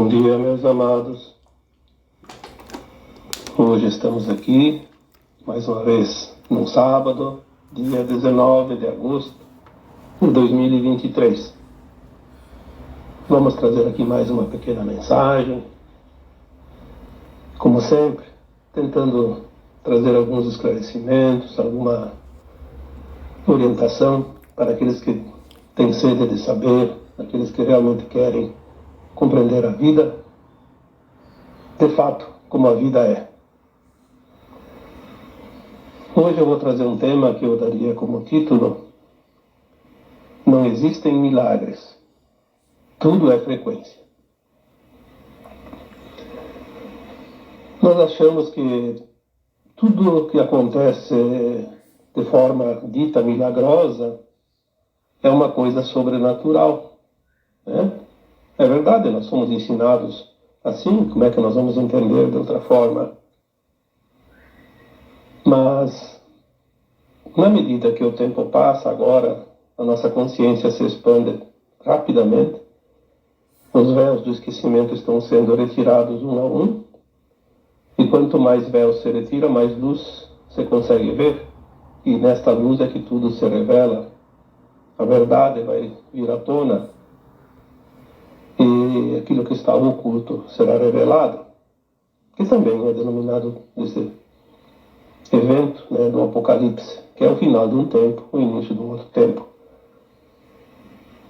Bom dia, meus amados. Hoje estamos aqui, mais uma vez, num sábado, dia 19 de agosto de 2023. Vamos trazer aqui mais uma pequena mensagem, como sempre, tentando trazer alguns esclarecimentos, alguma orientação para aqueles que têm sede de saber, aqueles que realmente querem compreender a vida, de fato, como a vida é. Hoje eu vou trazer um tema que eu daria como título: Não existem milagres, tudo é frequência. Nós achamos que tudo o que acontece de forma dita milagrosa é uma coisa sobrenatural, né? É verdade, nós somos ensinados assim, como é que nós vamos entender de outra forma? Mas, na medida que o tempo passa agora, a nossa consciência se expande rapidamente, os véus do esquecimento estão sendo retirados um a um, e quanto mais véus se retira, mais luz se consegue ver, e nesta luz é que tudo se revela, a verdade vai vir à tona, e aquilo que estava oculto será revelado, que também é denominado desse evento, né, do Apocalipse, que é o final de um tempo, o início de um outro tempo.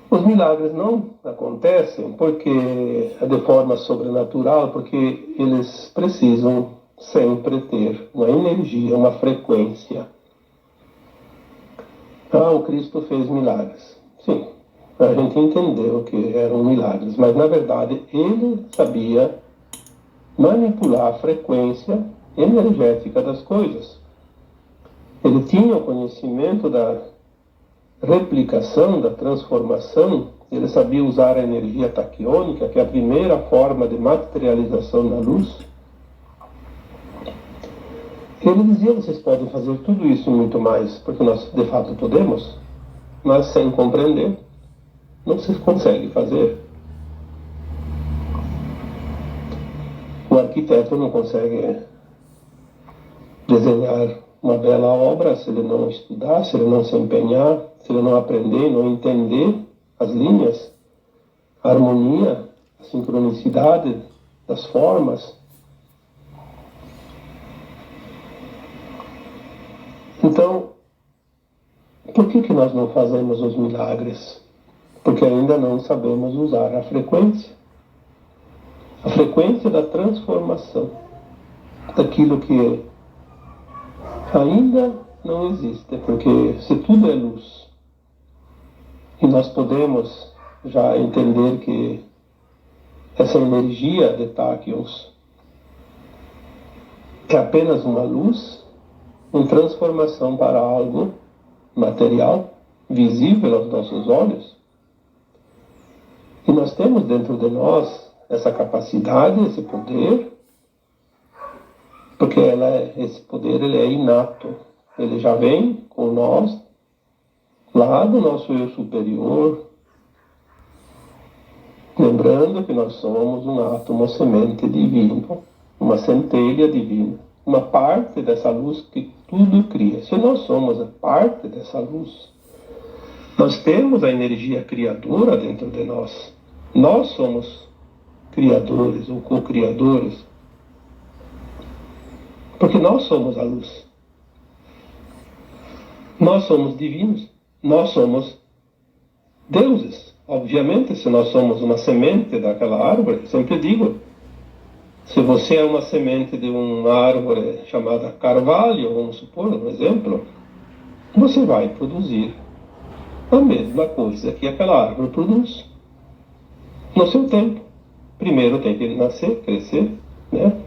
Os milagres não acontecem porque é de forma sobrenatural, porque eles precisam sempre ter uma energia, uma frequência. O Cristo fez milagres. Sim, a gente entendeu que eram milagres, mas na verdade ele sabia manipular a frequência energética das coisas. Ele tinha o conhecimento da replicação, da transformação. Ele sabia usar a energia taquiônica, que é a primeira forma de materialização da luz. Ele dizia: vocês podem fazer tudo isso e muito mais, porque nós de fato podemos, mas sem compreender não se consegue fazer. O arquiteto não consegue desenhar uma bela obra se ele não estudar, se ele não se empenhar, se ele não aprender, não entender as linhas, a harmonia, a sincronicidade das formas. Então, por que nós não fazemos os milagres? Porque ainda não sabemos usar a frequência da transformação, daquilo que ainda não existe, porque se tudo é luz, e nós podemos já entender que essa energia de táquions é apenas uma luz em transformação para algo material, visível aos nossos olhos, e nós temos dentro de nós essa capacidade, esse poder, porque esse poder ele é inato, ele já vem com nós, lá do nosso eu superior, lembrando que nós somos um átomo semente divino, uma centelha divina, uma parte dessa luz que tudo cria. Se nós somos a parte dessa luz, nós temos a energia criadora dentro de nós. Nós somos criadores ou co-criadores, porque nós somos a luz. Nós somos divinos. Nós somos deuses. Obviamente, se nós somos uma semente daquela árvore, sempre digo, se você é uma semente de uma árvore chamada carvalho, vamos supor, um exemplo, você vai produzir a mesma coisa que aquela árvore produz, no seu tempo. Primeiro tem que nascer, crescer, né?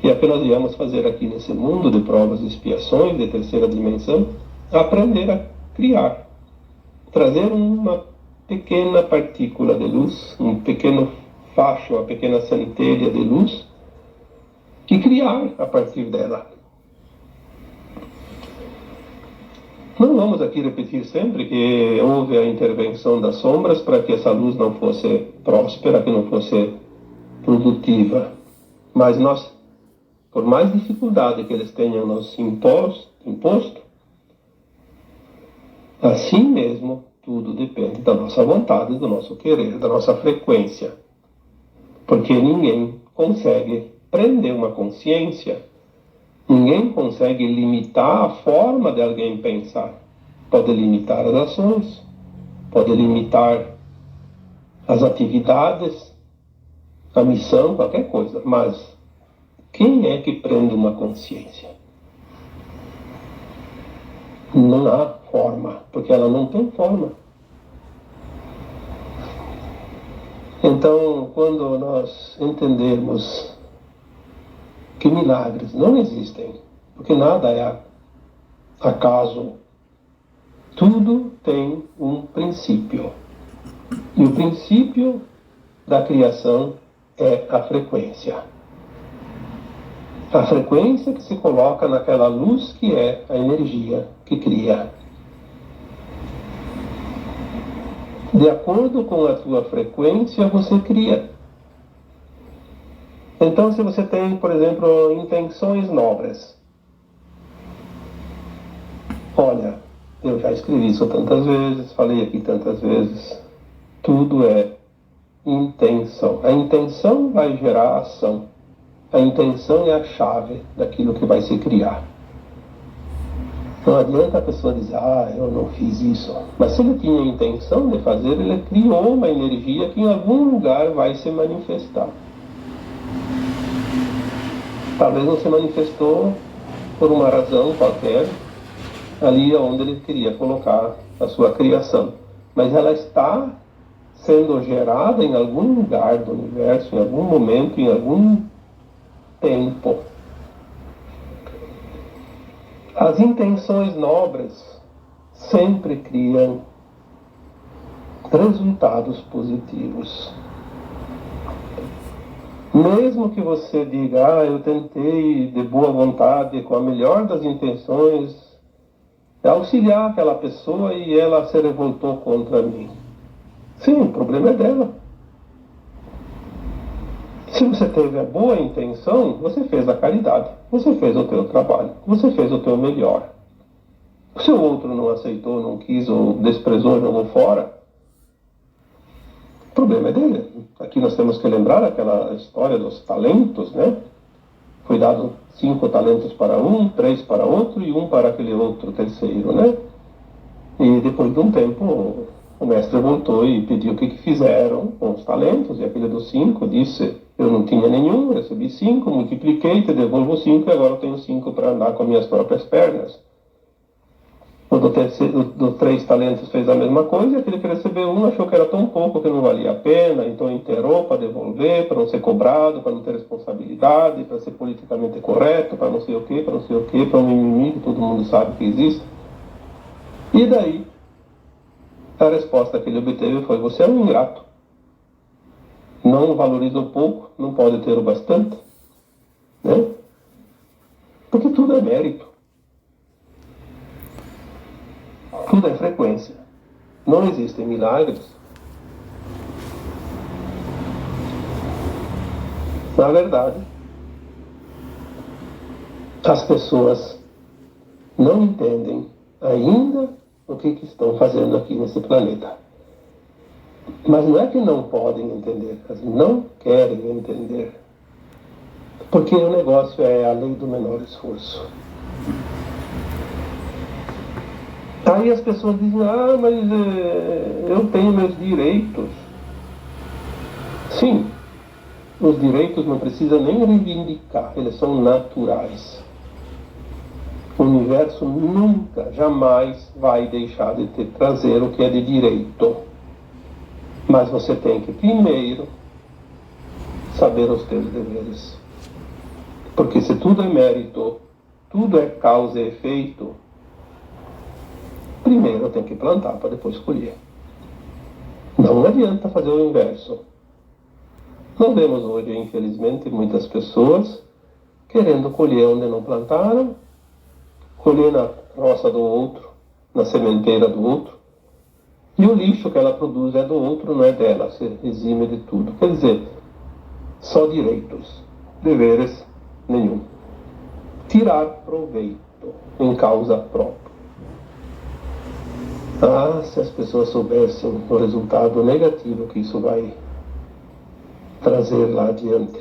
E é o que nós viemos fazer aqui nesse mundo de provas e expiações, de terceira dimensão, aprender a criar, trazer uma pequena partícula de luz, um pequeno facho, uma pequena centelha de luz, e criar a partir dela. Não vamos aqui repetir sempre que houve a intervenção das sombras para que essa luz não fosse próspera, que não fosse produtiva. Mas nós, por mais dificuldade que eles tenham nos imposto, assim mesmo, tudo depende da nossa vontade, do nosso querer, da nossa frequência. Porque ninguém consegue prender uma consciência, ninguém consegue limitar a forma de alguém pensar. Pode limitar as ações, pode limitar as atividades, a missão, qualquer coisa. Mas quem é que prende uma consciência? Não há forma, porque ela não tem forma. Então, quando nós entendemos que milagres não existem, porque nada é acaso, tudo tem um princípio. E o princípio da criação é a frequência. A frequência que se coloca naquela luz que é a energia que cria. De acordo com a tua frequência, você cria. Então, se você tem, por exemplo, intenções nobres. Olha, eu já escrevi isso tantas vezes, falei aqui tantas vezes. Tudo é intenção. A intenção vai gerar ação. A intenção é a chave daquilo que vai se criar. Não adianta a pessoa dizer, eu não fiz isso. Mas se ele tinha a intenção de fazer, ele criou uma energia que em algum lugar vai se manifestar. Talvez não se manifestou por uma razão qualquer, ali onde ele queria colocar a sua criação. Mas ela está sendo gerada em algum lugar do universo, em algum momento, em algum tempo. As intenções nobres sempre criam resultados positivos. Mesmo que você diga, eu tentei de boa vontade, com a melhor das intenções, auxiliar aquela pessoa e ela se revoltou contra mim. Sim, o problema é dela. Se você teve a boa intenção, você fez a caridade, você fez o teu trabalho, você fez o teu melhor. Se o outro não aceitou, não quis, ou desprezou, jogou fora, o problema é dele. Aqui nós temos que lembrar aquela história dos talentos, né? Foi dado 5 talentos para um, 3 para outro e 1 para aquele outro terceiro, né? E depois de um tempo, o mestre voltou e pediu o que fizeram com os talentos, e aquele dos 5 disse, eu não tinha nenhum, recebi 5, multipliquei, te devolvo 5 e agora eu tenho 5 para andar com minhas próprias pernas. O do 3 talentos fez a mesma coisa, e aquele que recebeu 1 achou que era tão pouco que não valia a pena, então enterrou para devolver, para não ser cobrado, para não ter responsabilidade, para ser politicamente correto, para não sei o quê, para não sei o quê, para um mimimi que todo mundo sabe que existe. E daí, a resposta que ele obteve foi, você é um ingrato. Não valoriza o pouco, não pode ter o bastante. Né? Porque tudo é mérito. Tudo é frequência. Não existem milagres. Na verdade, as pessoas não entendem ainda o que estão fazendo aqui nesse planeta. Mas não é que não podem entender, elas não querem entender. Porque o negócio é a lei do menor esforço. Aí as pessoas dizem, mas eu tenho meus direitos. Sim, os direitos não precisam nem reivindicar, eles são naturais. O universo nunca, jamais vai deixar de te trazer o que é de direito. Mas você tem que primeiro saber os teus deveres. Porque se tudo é mérito, tudo é causa e efeito, primeiro tem que plantar para depois colher. Não adianta fazer o inverso. Nós vemos hoje, infelizmente, muitas pessoas querendo colher onde não plantaram, colher na roça do outro, na sementeira do outro, e o lixo que ela produz é do outro, não é dela, se exime de tudo. Quer dizer, Só direitos, deveres nenhum. Tirar proveito em causa própria. Ah, se as pessoas soubessem o resultado negativo que isso vai trazer lá adiante.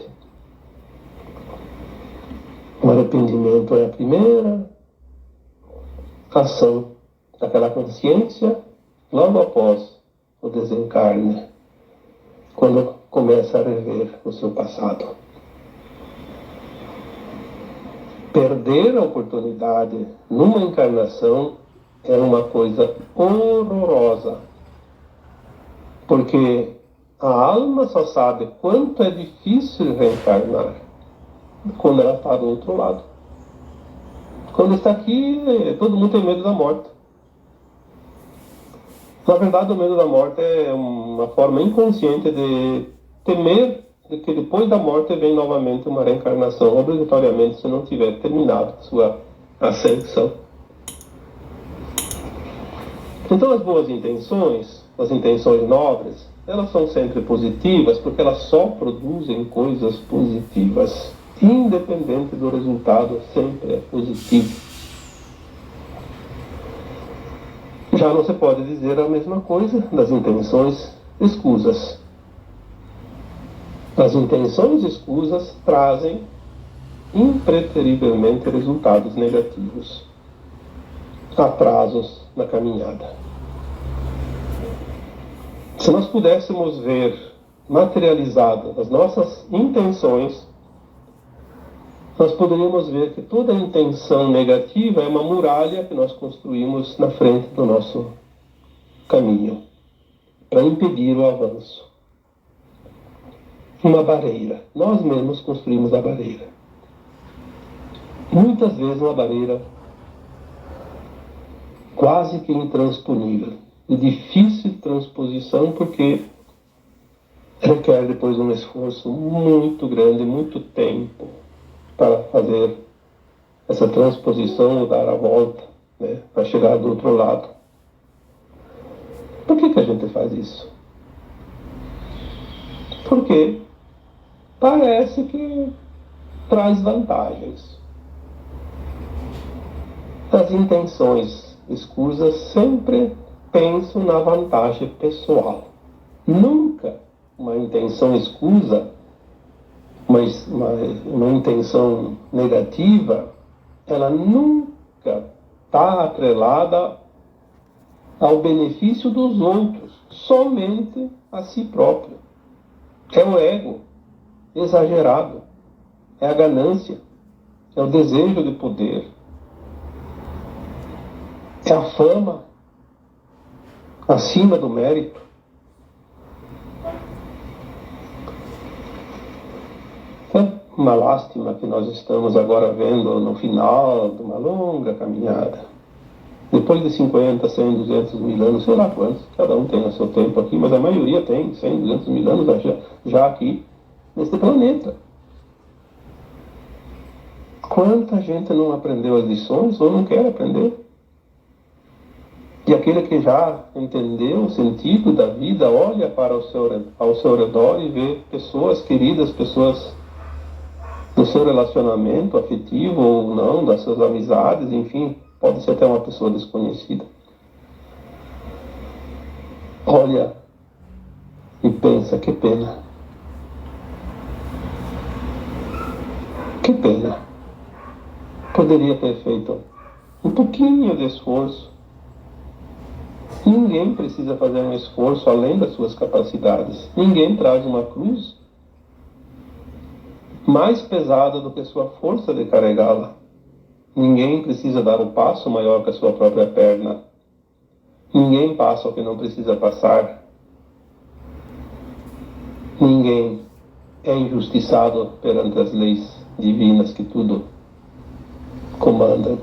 O arrependimento é a primeira ação daquela consciência logo após o desencarne, quando começa a rever o seu passado. Perder a oportunidade numa encarnação é uma coisa horrorosa, porque a alma só sabe quanto é difícil reencarnar quando ela está do outro lado. Quando está aqui, todo mundo tem medo da morte. Na verdade, o medo da morte é uma forma inconsciente de temer de que depois da morte vem novamente uma reencarnação, obrigatoriamente, se não tiver terminado sua ascensão. Então, as boas intenções, as intenções nobres, elas são sempre positivas, porque elas só produzem coisas positivas. Independente do resultado, sempre é positivo. Já não se pode dizer a mesma coisa das intenções escusas. As intenções escusas trazem impreterivelmente resultados negativos, atrasos na caminhada. Se nós pudéssemos ver materializadas as nossas intenções, nós poderíamos ver que toda intenção negativa é uma muralha que nós construímos na frente do nosso caminho, para impedir o avanço. Uma barreira. Nós mesmos construímos a barreira. Muitas vezes uma barreira quase que intransponível, de difícil transposição, porque requer depois um esforço muito grande, muito tempo, para fazer essa transposição ou dar a volta, né, para chegar do outro lado. Por que a gente faz isso? Porque parece que traz vantagens. As intenções escusas sempre pensam na vantagem pessoal. Nunca uma intenção escusa, mas uma intenção negativa, ela nunca está atrelada ao benefício dos outros, somente a si próprio. É o ego exagerado, é a ganância, é o desejo de poder, é a fama acima do mérito. É uma lástima que nós estamos agora vendo no final de uma longa caminhada. Depois de 50, 100, 200 mil anos, sei lá quantos, cada um tem o seu tempo aqui, mas a maioria tem 100, 200 mil anos já aqui neste planeta. Quanta gente não aprendeu as lições ou não quer aprender? E aquele que já entendeu o sentido da vida, olha para ao seu redor e vê pessoas queridas, pessoas do seu relacionamento afetivo ou não, das suas amizades, enfim, pode ser até uma pessoa desconhecida. Olha e pensa, que pena. Que pena. Poderia ter feito um pouquinho de esforço. Ninguém precisa fazer um esforço além das suas capacidades. Ninguém traz uma cruz mais pesada do que sua força de carregá-la. Ninguém precisa dar um passo maior que a sua própria perna. Ninguém passa o que não precisa passar. Ninguém é injustiçado perante as leis divinas que tudo comandam.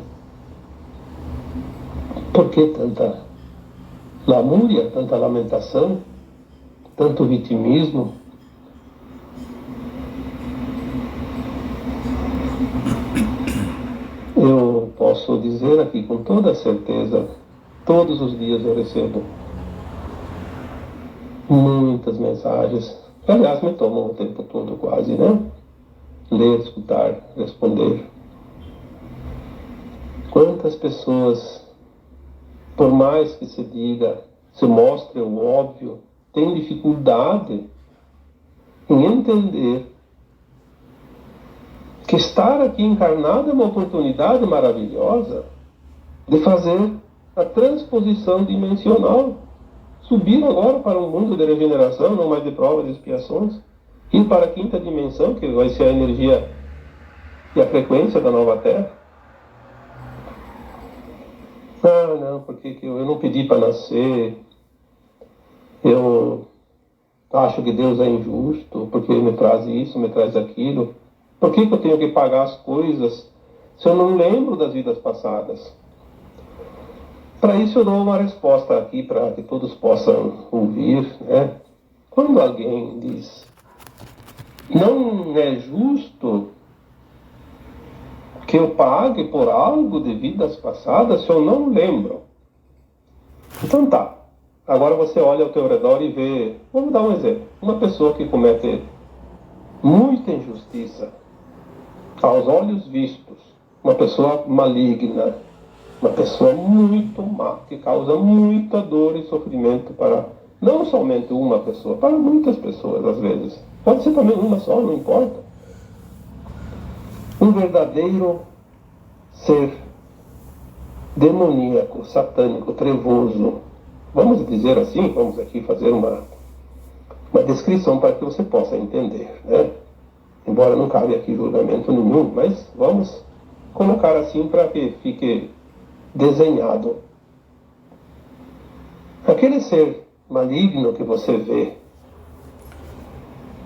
Por que tanta lamúria, tanta lamentação, tanto vitimismo? Eu posso dizer aqui com toda certeza, todos os dias eu recebo muitas mensagens Aliás, me tomam o tempo todo quase, né? Ler, escutar, responder. Quantas pessoas, por mais que se diga, se mostre o óbvio, têm dificuldade em entender que estar aqui encarnado é uma oportunidade maravilhosa de fazer a transposição dimensional. Subir agora para um mundo de regeneração, não mais de provas e expiações. Ir para a quinta dimensão, que vai ser a energia e a frequência da nova Terra. Ah, não, porque eu não pedi para nascer. Eu acho que Deus é injusto, porque me traz isso, me traz aquilo. Por que eu tenho que pagar as coisas se eu não lembro das vidas passadas? Para isso eu dou uma resposta aqui para que todos possam ouvir, né? Quando alguém diz, não é justo que eu pague por algo de vidas passadas se eu não lembro. Então tá. Agora você olha ao teu redor e vê, vamos dar um exemplo, uma pessoa que comete muita injustiça aos olhos vistos, uma pessoa maligna, uma pessoa muito má, que causa muita dor e sofrimento para não somente uma pessoa, para muitas pessoas às vezes. Pode ser também uma só, não importa. Um verdadeiro ser demoníaco, satânico, trevoso. Vamos dizer assim, vamos aqui fazer uma descrição para que você possa entender, né? Embora não cabe aqui julgamento nenhum, mas vamos colocar assim para que fique desenhado. Aquele ser maligno que você vê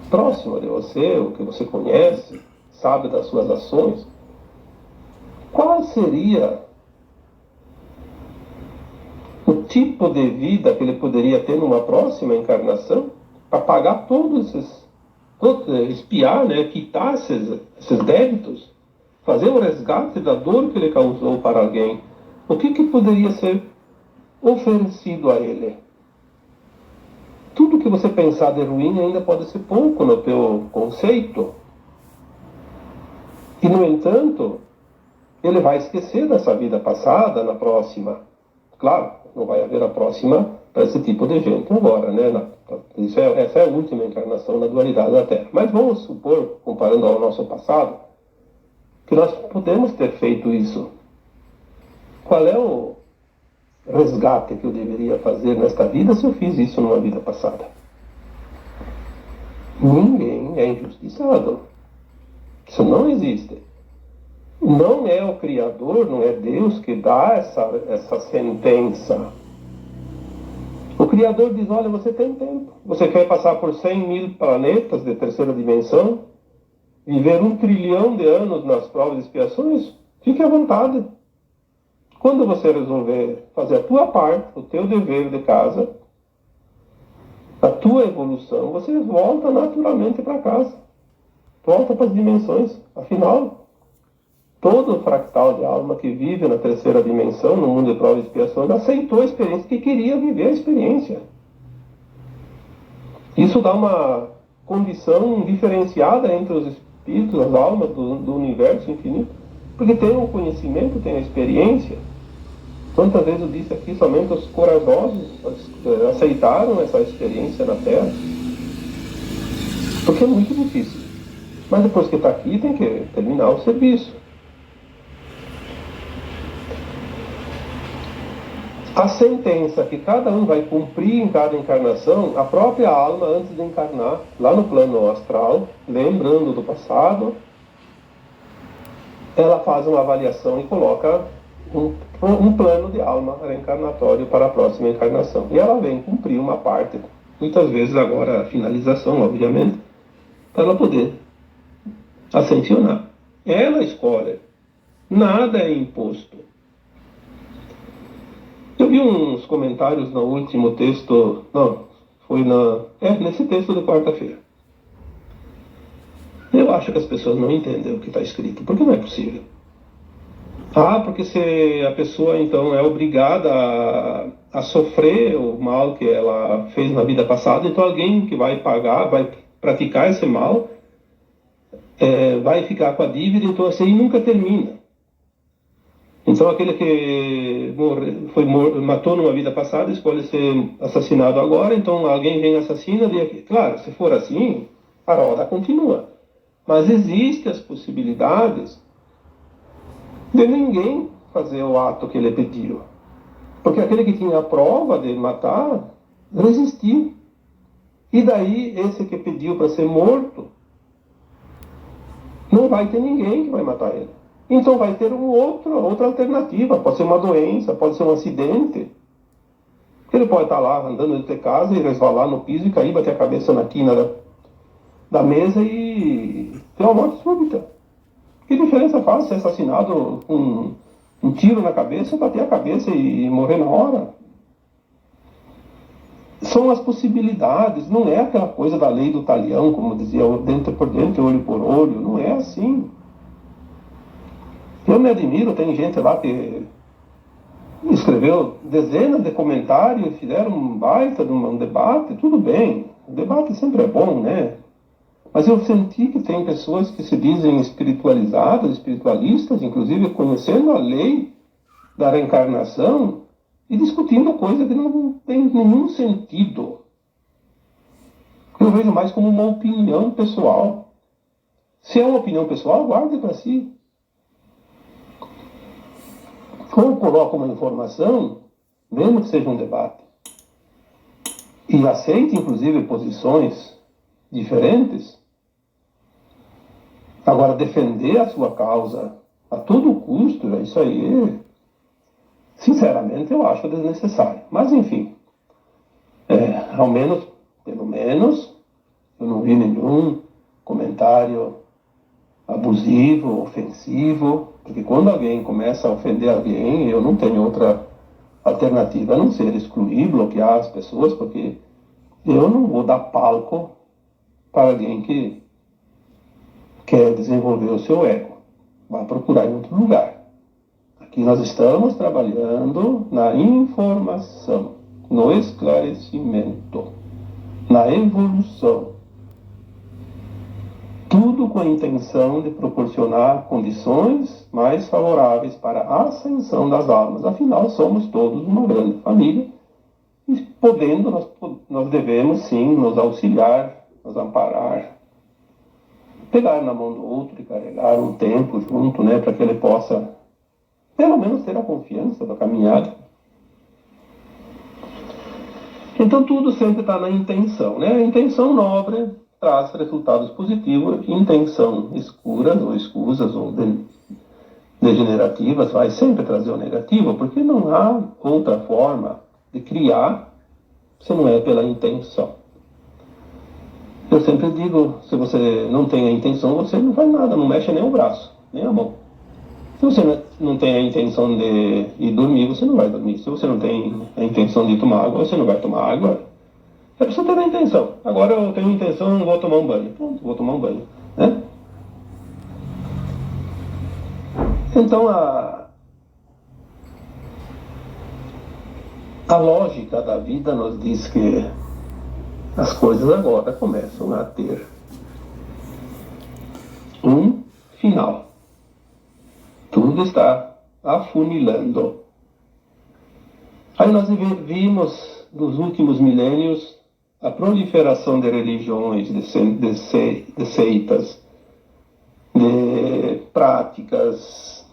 próximo de você, o que você conhece, sabe das suas ações, qual seria o tipo de vida que ele poderia ter numa próxima encarnação para pagar todos esses, espiar, né, quitar esses débitos, fazer o resgate da dor que ele causou para alguém? O que poderia ser oferecido a ele? Tudo que você pensar de ruim ainda pode ser pouco no teu conceito. E, no entanto, ele vai esquecer dessa vida passada na próxima. Claro, não vai haver a próxima para esse tipo de gente agora, né? Essa é a última encarnação na dualidade da Terra. Mas vamos supor, comparando ao nosso passado, que nós podemos ter feito isso. Qual é o resgate que eu deveria fazer nesta vida se eu fiz isso numa vida passada? Ninguém é injustiçado. Isso não existe. Não é o Criador, não é Deus que dá essa sentença. O Criador diz, olha, você tem tempo. Você quer passar por 100.000 planetas de terceira dimensão? Viver 1 trilhão de anos nas provas e expiações? Fique à vontade. Quando você resolver fazer a tua parte, o teu dever de casa, a tua evolução, você volta naturalmente para casa. Volta para as dimensões. Afinal, todo fractal de alma que vive na terceira dimensão, no mundo de provas e expiações, aceitou a experiência, que queria viver a experiência. Isso dá uma condição diferenciada entre os espíritos, as almas do universo infinito, porque tem o conhecimento, tem a experiência. Quantas vezes eu disse aqui, somente os corajosos aceitaram essa experiência na Terra? Porque é muito difícil. Mas depois que está aqui, tem que terminar o serviço. A sentença que cada um vai cumprir em cada encarnação, a própria alma, antes de encarnar, lá no plano astral, lembrando do passado, ela faz uma avaliação e coloca um plano de alma reencarnatório para a próxima encarnação. E ela vem cumprir uma parte, muitas vezes agora a finalização, obviamente, para ela poder ascensionar. Ela escolhe. Nada é imposto. Eu vi uns comentários no último texto, nesse texto de quarta-feira. Eu acho que as pessoas não entendem o que está escrito, porque não é possível. Porque se a pessoa então é obrigada a sofrer o mal que ela fez na vida passada, então alguém que vai pagar, vai praticar esse mal, vai ficar com a dívida, então assim nunca termina. Então aquele que matou numa vida passada escolhe ser assassinado agora, então alguém vem e assassina, claro, se for assim, a roda continua. Mas existem as possibilidades de ninguém fazer o ato que ele pediu. Porque aquele que tinha a prova de matar, resistiu. E daí, esse que pediu para ser morto, não vai ter ninguém que vai matar ele. Então vai ter outra alternativa. Pode ser uma doença, pode ser um acidente. Ele pode estar lá andando de casa e resvalar no piso e cair, bater a cabeça na quina da mesa e ter uma morte súbita. Que diferença faz ser assassinado com um tiro na cabeça, bater a cabeça e morrer na hora? São as possibilidades, não é aquela coisa da lei do talião, como dizia, dente por dente, olho por olho, não é assim. Eu me admiro, tem gente lá que escreveu dezenas de comentários, fizeram um baita de um debate, tudo bem, o debate sempre é bom, né? Mas eu senti que tem pessoas que se dizem espiritualizadas, espiritualistas, inclusive conhecendo a lei da reencarnação e discutindo coisa que não tem nenhum sentido. Eu vejo mais como uma opinião pessoal. Se é uma opinião pessoal, guarde para si. Ou coloca uma informação, mesmo que seja um debate, e aceite, inclusive, posições diferentes. Agora, defender a sua causa a todo custo, isso aí, sinceramente, eu acho desnecessário. Mas, enfim, pelo menos, eu não vi nenhum comentário abusivo, ofensivo, porque quando alguém começa a ofender alguém, eu não tenho outra alternativa a não ser excluir, bloquear as pessoas, porque eu não vou dar palco para alguém que quer desenvolver o seu ego. Vai procurar em outro lugar. Aqui nós estamos trabalhando na informação, no esclarecimento, na evolução. Tudo com a intenção de proporcionar condições mais favoráveis para a ascensão das almas. Afinal, somos todos uma grande família e podendo, nós devemos sim nos auxiliar, nos amparar, pegar na mão do outro e carregar um tempo junto, né, para que ele possa pelo menos ter a confiança da caminhada. Então tudo sempre está na intenção, né? A intenção nobre traz resultados positivos, intenção escura ou escusas ou degenerativas vai sempre trazer o negativo, porque não há outra forma de criar se não é pela intenção. Eu sempre digo, se você não tem a intenção, você não faz nada, não mexe nem o braço, nem a mão. Se você não tem a intenção de ir dormir, você não vai dormir. Se você não tem a intenção de tomar água, você não vai tomar água. É preciso ter a intenção. Agora eu tenho a intenção, vou tomar um banho. Pronto, vou tomar um banho. Né? Então a lógica da vida nos diz que as coisas agora começam a ter um final. Tudo está afunilando. Aí nós vimos nos últimos milênios a proliferação de religiões, de seitas, de práticas,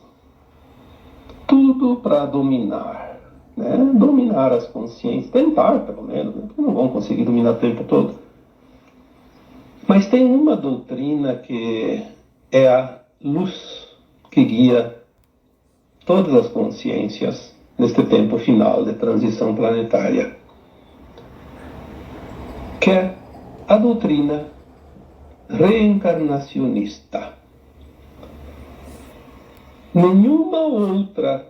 tudo para dominar, né? Dominar as consciências, tentar pelo menos, né? Porque não vão conseguir dominar o tempo todo. Mas tem uma doutrina que é a luz que guia todas as consciências neste tempo final de transição planetária, que é a doutrina reencarnacionista. Nenhuma outra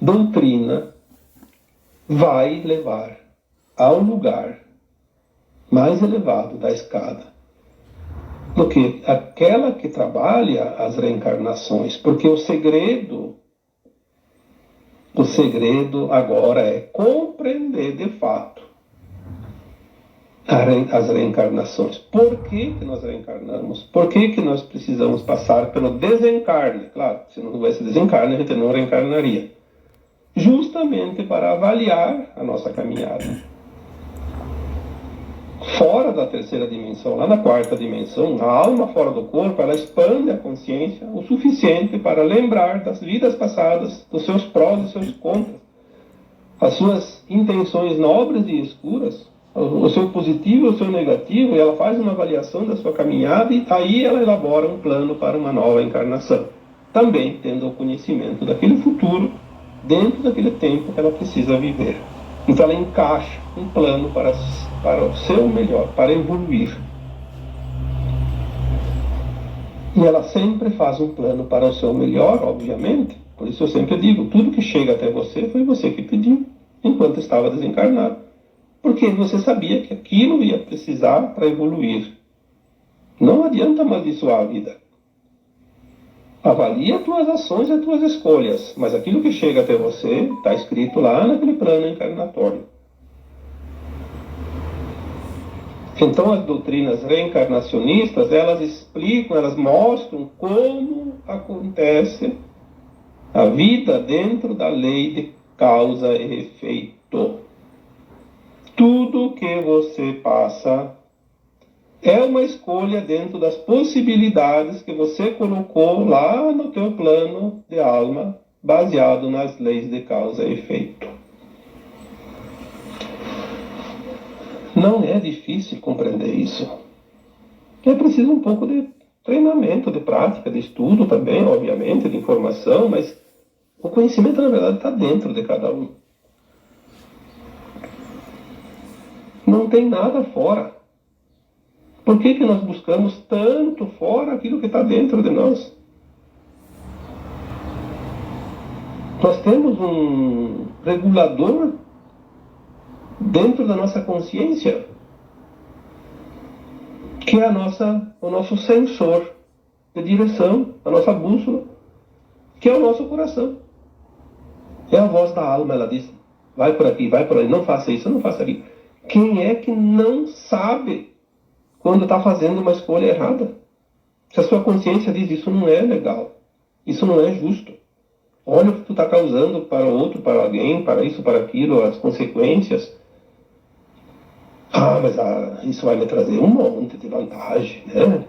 doutrina vai levar ao lugar mais elevado da escada do que aquela que trabalha as reencarnações, porque o segredo agora é compreender de fato as reencarnações. Por que nós reencarnamos? Por que nós precisamos passar pelo desencarne? Claro, se não houvesse desencarne, a gente não reencarnaria. Justamente para avaliar a nossa caminhada. Fora da terceira dimensão, lá na quarta dimensão, a alma fora do corpo, ela expande a consciência o suficiente para lembrar das vidas passadas, dos seus prós e seus contras, as suas intenções nobres e escuras, o seu positivo e o seu negativo, e ela faz uma avaliação da sua caminhada e aí ela elabora um plano para uma nova encarnação, também tendo o conhecimento daquele futuro dentro daquele tempo que ela precisa viver. Então ela encaixa um plano para o seu melhor, para evoluir. E ela sempre faz um plano para o seu melhor, obviamente. Por isso eu sempre digo, tudo que chega até você foi você que pediu, enquanto estava desencarnado. Porque você sabia que aquilo ia precisar para evoluir. Não adianta amaldiçoar a vida. Avalie as tuas ações e as tuas escolhas, mas aquilo que chega até você está escrito lá naquele plano encarnatório. Então as doutrinas reencarnacionistas, elas explicam, elas mostram como acontece a vida dentro da lei de causa e efeito. Tudo que você passa é uma escolha dentro das possibilidades que você colocou lá no teu plano de alma, baseado nas leis de causa e efeito. Não é difícil compreender isso. É preciso um pouco de treinamento, de prática, de estudo também, obviamente, de informação, mas o conhecimento, na verdade, está dentro de cada um. Não tem nada fora. Por que nós buscamos tanto fora aquilo que está dentro de nós? Nós temos um regulador dentro da nossa consciência, que é o nosso sensor de direção, a nossa bússola, que é o nosso coração. É a voz da alma, ela diz, vai por aqui, vai por aí, não faça isso, não faça aquilo. Quem é que não sabe quando está fazendo uma escolha errada? Se a sua consciência diz, isso não é legal, isso não é justo. Olha o que tu está causando para o outro, para alguém, para isso, para aquilo, as consequências. Ah, mas isso vai me trazer um monte de vantagem, né?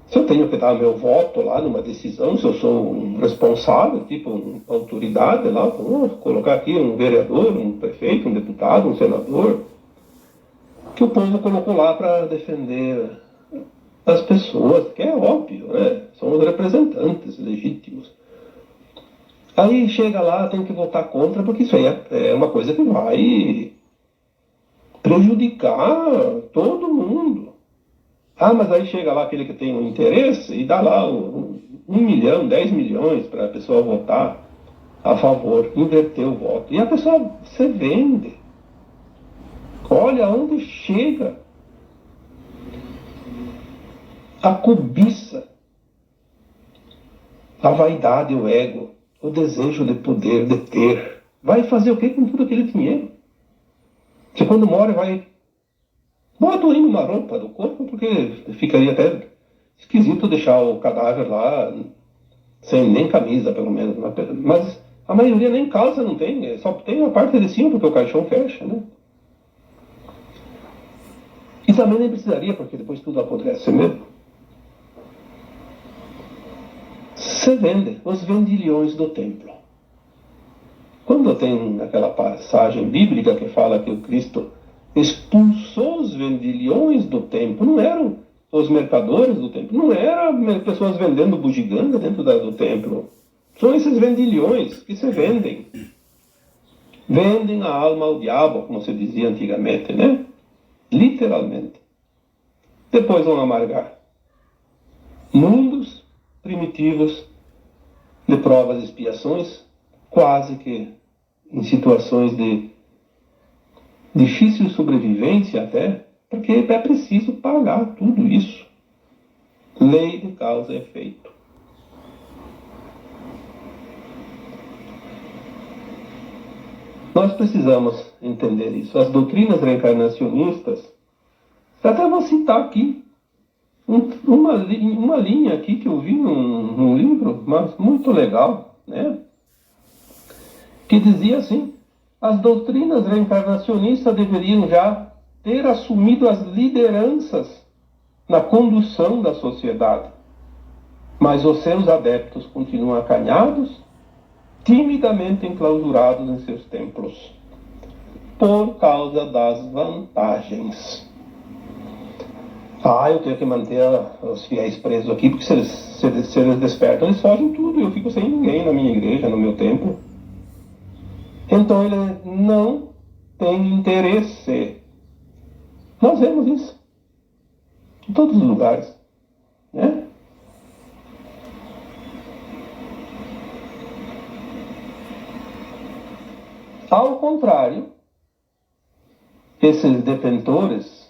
Se eu tenho que dar meu voto lá numa decisão, se eu sou um responsável, tipo uma autoridade lá, vou colocar aqui um vereador, um prefeito, um deputado, um senador, que o povo colocou lá para defender as pessoas, que é óbvio, né? São os representantes legítimos. Aí chega lá, tem que votar contra, porque isso aí é uma coisa que vai prejudicar todo mundo. Ah, mas aí chega lá aquele que tem um interesse e dá lá 1 milhão, 10 milhões para a pessoa votar a favor, inverter o voto. E a pessoa se vende. Olha onde chega a cobiça, a vaidade, o ego, o desejo de poder, de ter. Vai fazer o que com tudo aquele dinheiro? Você quando morre vai... Bota aí numa roupa do corpo, porque ficaria até esquisito deixar o cadáver lá sem nem camisa, pelo menos. Mas a maioria nem calça não tem, só tem a parte de cima, porque o caixão fecha, né? E também nem precisaria, porque depois tudo apodrece mesmo. Se vende os vendilhões do templo. Quando tem aquela passagem bíblica que fala que o Cristo expulsou os vendilhões do templo, não eram os mercadores do templo, não eram pessoas vendendo bugiganga dentro do templo. São esses vendilhões que se vendem. Vendem a alma ao diabo, como se dizia antigamente, né? Literalmente. Depois vão amargar mundos primitivos de provas e expiações, quase que em situações de difícil sobrevivência até, porque é preciso pagar tudo isso. Lei de causa e efeito. Nós precisamos entender isso. As doutrinas reencarnacionistas, até vou citar aqui uma linha aqui que eu vi num livro, mas muito legal, né? Que dizia assim: as doutrinas reencarnacionistas deveriam já ter assumido as lideranças na condução da sociedade, mas os seus adeptos continuam acanhados, timidamente enclausurados em seus templos, por causa das vantagens. Eu tenho que manter os fiéis presos aqui, porque se eles despertam, eles fogem tudo, e eu fico sem ninguém na minha igreja, no meu templo. Então ele não tem interesse. Nós vemos isso em todos os lugares, né? Ao contrário, esses detentores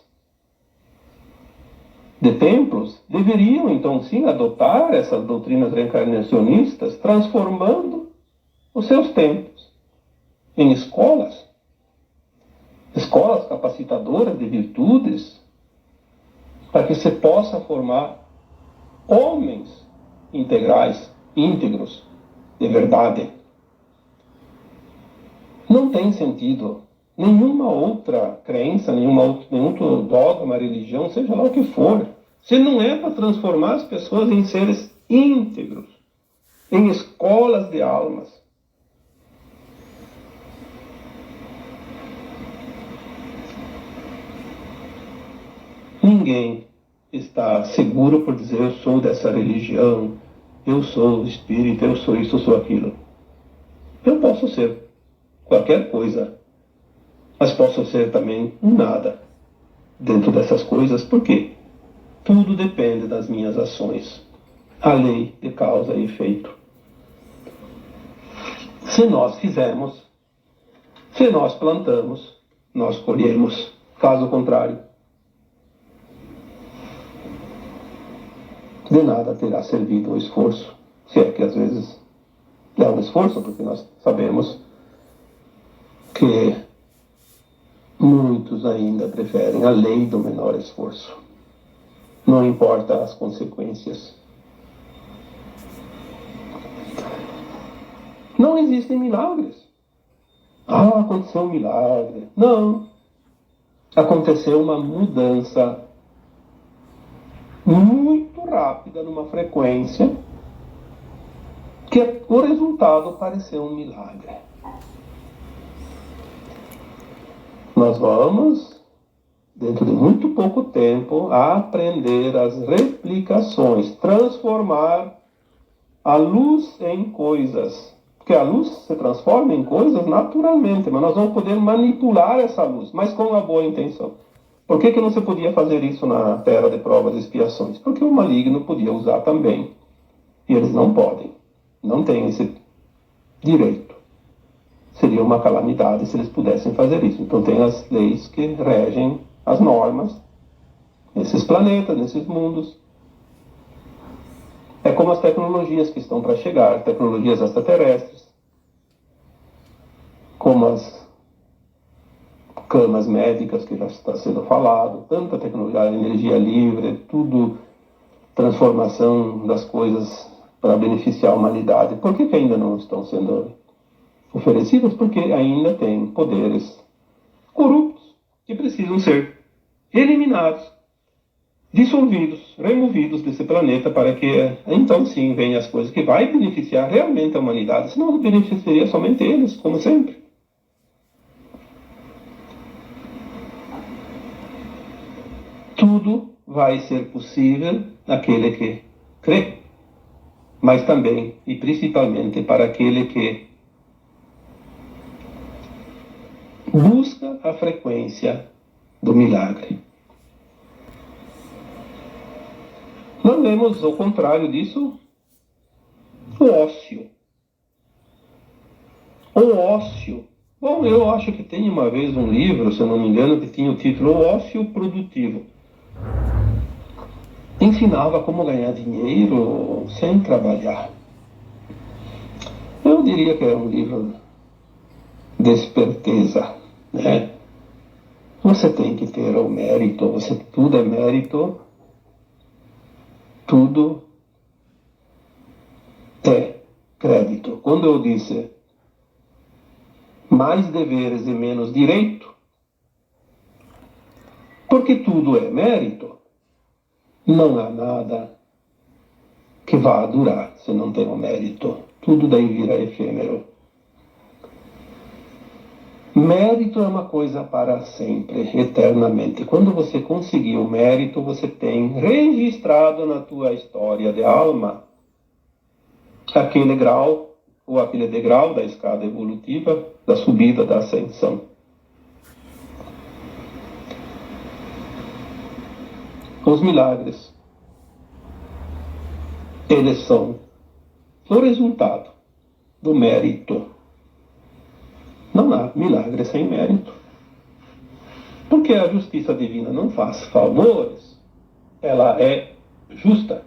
de templos deveriam, então, sim, adotar essas doutrinas reencarnacionistas, transformando os seus templos em escolas capacitadoras de virtudes, para que se possa formar homens integrais, íntegros, de verdade. Não tem sentido nenhuma outra crença, nenhum outro dogma, religião, seja lá o que for, se não é para transformar as pessoas em seres íntegros, em escolas de almas. Ninguém está seguro por dizer: eu sou dessa religião, eu sou espírita, eu sou isso, eu sou aquilo. Eu posso ser qualquer coisa, mas posso ser também um nada dentro dessas coisas. Por quê? Tudo depende das minhas ações. A lei de causa e efeito. Se nós fizermos, se nós plantamos, nós colhemos. Caso contrário, de nada terá servido o esforço. Se é que às vezes é um esforço, porque nós sabemos que muitos ainda preferem a lei do menor esforço. Não importa as consequências. Não existem milagres. Aconteceu um milagre. Não. Aconteceu uma mudança muito rápida, numa frequência, que o resultado pareceu um milagre. Nós vamos, dentro de muito pouco tempo, a aprender as replicações, transformar a luz em coisas. Porque a luz se transforma em coisas naturalmente, mas nós vamos poder manipular essa luz, mas com uma boa intenção. Por que não se podia fazer isso na terra de provas e expiações? Porque o maligno podia usar também. E eles não podem. Não têm esse direito. Seria uma calamidade se eles pudessem fazer isso. Então tem as leis que regem as normas nesses planetas, nesses mundos. É como as tecnologias que estão para chegar, tecnologias extraterrestres, como as camas médicas que já está sendo falado, tanta tecnologia, energia livre, tudo, transformação das coisas para beneficiar a humanidade. Por que ainda não estão sendo oferecidas? Porque ainda tem poderes corruptos que precisam ser eliminados, dissolvidos, removidos desse planeta, para que então sim venham as coisas que vai beneficiar realmente a humanidade. Senão beneficiaria somente eles, como sempre. Tudo vai ser possível naquele que crê, mas também e principalmente para aquele que busca a frequência do milagre. Nós vemos, ao contrário disso, o ócio. O ócio. Bom, eu acho que tem uma vez um livro, se eu não me engano, que tinha o título O Ócio Produtivo. Ensinava como ganhar dinheiro sem trabalhar. Eu diria que é um livro desperteza, né? Você tem que ter o mérito, tudo é mérito, tudo é crédito. Quando eu disse mais deveres e menos direito, porque tudo é mérito, não há nada que vá durar se não tem o mérito. Tudo daí vira efêmero. Mérito é uma coisa para sempre, eternamente. Quando você conseguir o mérito, você tem registrado na tua história de alma aquele grau ou aquele degrau da escada evolutiva, da subida, da ascensão. Os milagres, eles são o resultado do mérito. Não há milagre sem mérito. Porque a justiça divina não faz favores, ela é justa.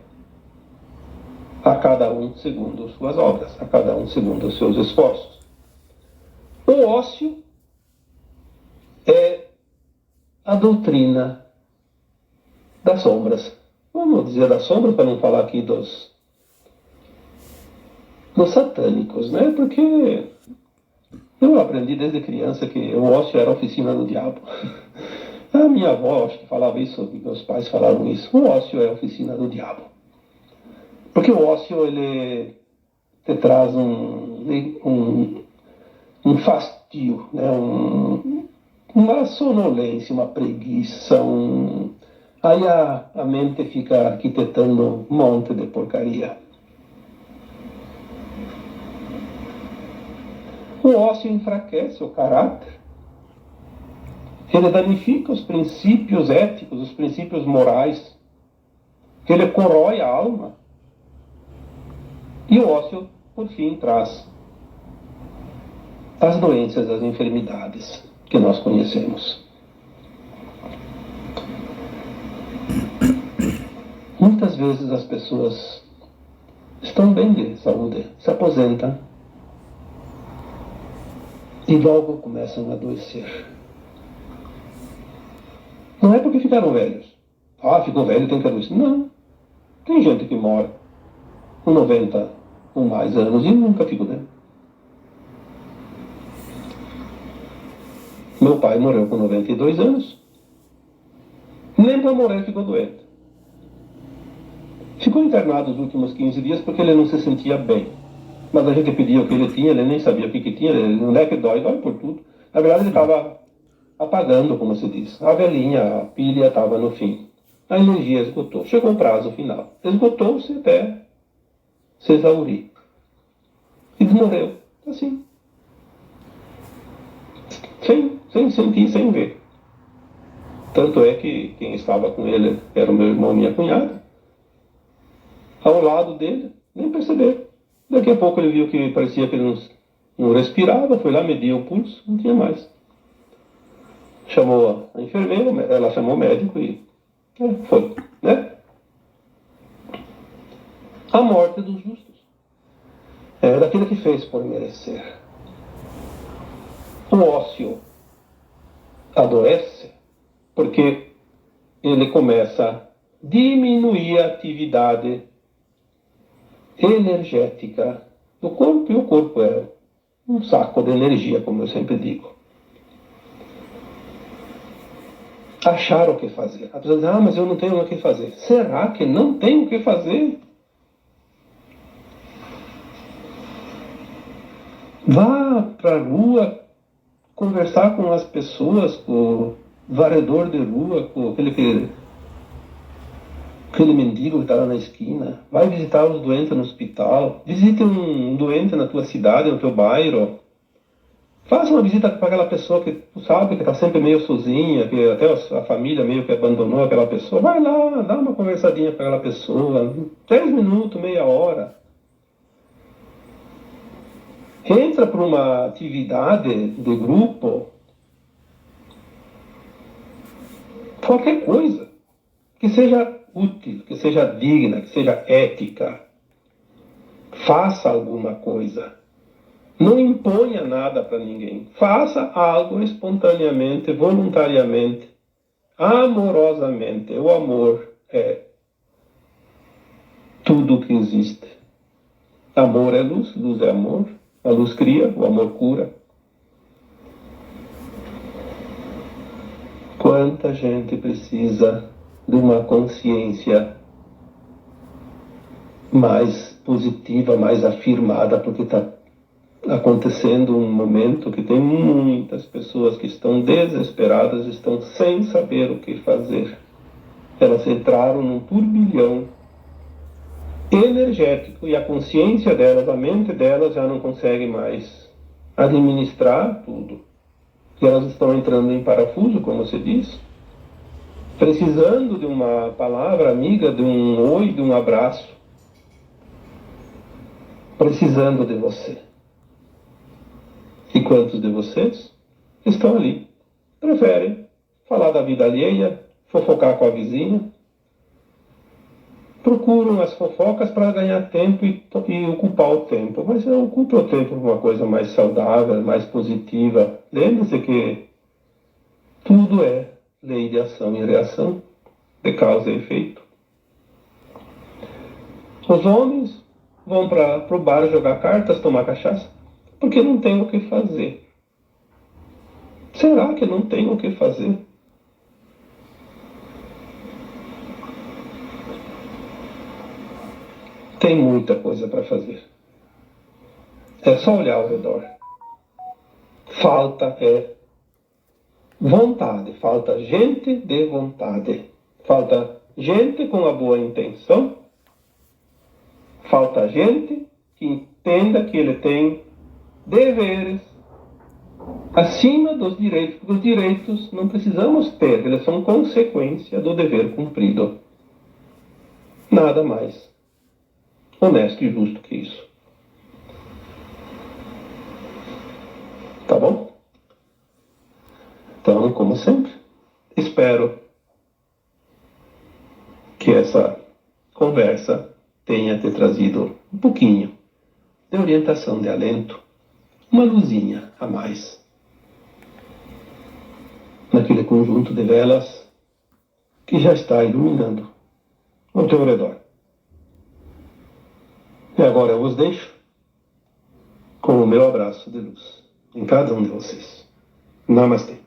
A cada um segundo suas obras, a cada um segundo os seus esforços. O ócio é a doutrina das sombras. Vamos dizer das sombras, para não falar aqui dos satânicos, né? Porque eu aprendi desde criança que o ócio era a oficina do diabo. A minha avó, acho que falava isso, meus pais falavam isso. O ócio é a oficina do diabo. Porque o ócio, ele te traz um fastio, né? Uma sonolência, uma preguiça. Aí a mente fica arquitetando um monte de porcaria. O ócio enfraquece o caráter. Ele danifica os princípios éticos, os princípios morais. Ele corrói a alma. E o ócio, por fim, traz as doenças, as enfermidades que nós conhecemos. Muitas vezes as pessoas estão bem de saúde, se aposentam e logo começam a adoecer. Não é porque ficaram velhos. Ficou velho, tem que adoecer. Não. Tem gente que mora com 90 ou mais anos e nunca ficou doente. Meu pai morreu com 92 anos. Nem para morrer ficou doente. Ficou internado os últimos 15 dias porque ele não se sentia bem. Mas a gente pedia o que ele tinha, ele nem sabia o que tinha. Não é que dói por tudo. Na verdade, ele estava apagando, como se diz. A velhinha, a pilha estava no fim. A energia esgotou. Chegou o prazo final. Esgotou-se até se exaurir. E morreu. Assim. Sem sentir, sem ver. Tanto é que quem estava com ele era o meu irmão e minha cunhada. Ao lado dele, nem percebeu. Daqui a pouco ele viu que parecia que ele não respirava, foi lá, mediu o pulso, não tinha mais. Chamou a enfermeira, ela chamou o médico e foi, né? A morte dos justos. É daquele que fez por merecer. O ócio adoece porque ele começa a diminuir a atividade energética do corpo, e o corpo é um saco de energia, como eu sempre digo. Achar o que fazer. A pessoa diz, mas eu não tenho o que fazer. Será que não tem o que fazer? Vá para a rua conversar com as pessoas, com o varredor de rua, com aquele mendigo que está lá na esquina. Vai visitar os doentes no hospital. Visite um doente na tua cidade, no teu bairro. Faça uma visita para aquela pessoa que tu sabe que está sempre meio sozinha, que até a família meio que abandonou aquela pessoa. Vai lá, dá uma conversadinha com aquela pessoa. 10 minutos, meia hora. Entra para uma atividade de grupo. Qualquer coisa que seja útil, que seja digna, que seja ética. Faça alguma coisa. Não imponha nada para ninguém. Faça algo espontaneamente, voluntariamente, amorosamente. O amor é tudo que existe. Amor é luz, luz é amor. A luz cria, o amor cura. Quanta gente precisa de uma consciência mais positiva, mais afirmada, porque está acontecendo um momento que tem muitas pessoas que estão desesperadas, estão sem saber o que fazer. Elas entraram num turbilhão energético e a consciência delas, a mente delas já não consegue mais administrar tudo. E elas estão entrando em parafuso, como se diz, precisando de uma palavra amiga, de um oi, de um abraço, precisando de você. E quantos de vocês estão ali? Preferem falar da vida alheia, fofocar com a vizinha, procuram as fofocas para ganhar tempo e ocupar o tempo. Mas ocupe o tempo por uma coisa mais saudável, mais positiva. Lembre-se que tudo é lei de ação e reação, de causa e efeito. Os homens vão para o bar jogar cartas, tomar cachaça, porque não tem o que fazer. Será que não tem o que fazer? Tem muita coisa para fazer. É só olhar ao redor. Falta vontade, falta gente de vontade. Falta gente com a boa intenção. Falta gente que entenda que ele tem deveres acima dos direitos, porque os direitos não precisamos ter, eles são consequência do dever cumprido. Nada mais honesto e justo que isso. Tá bom? Então, como sempre, espero que essa conversa tenha te trazido um pouquinho de orientação, de alento, uma luzinha a mais naquele conjunto de velas que já está iluminando ao teu redor. E agora eu os deixo com o meu abraço de luz em cada um de vocês. Namastê.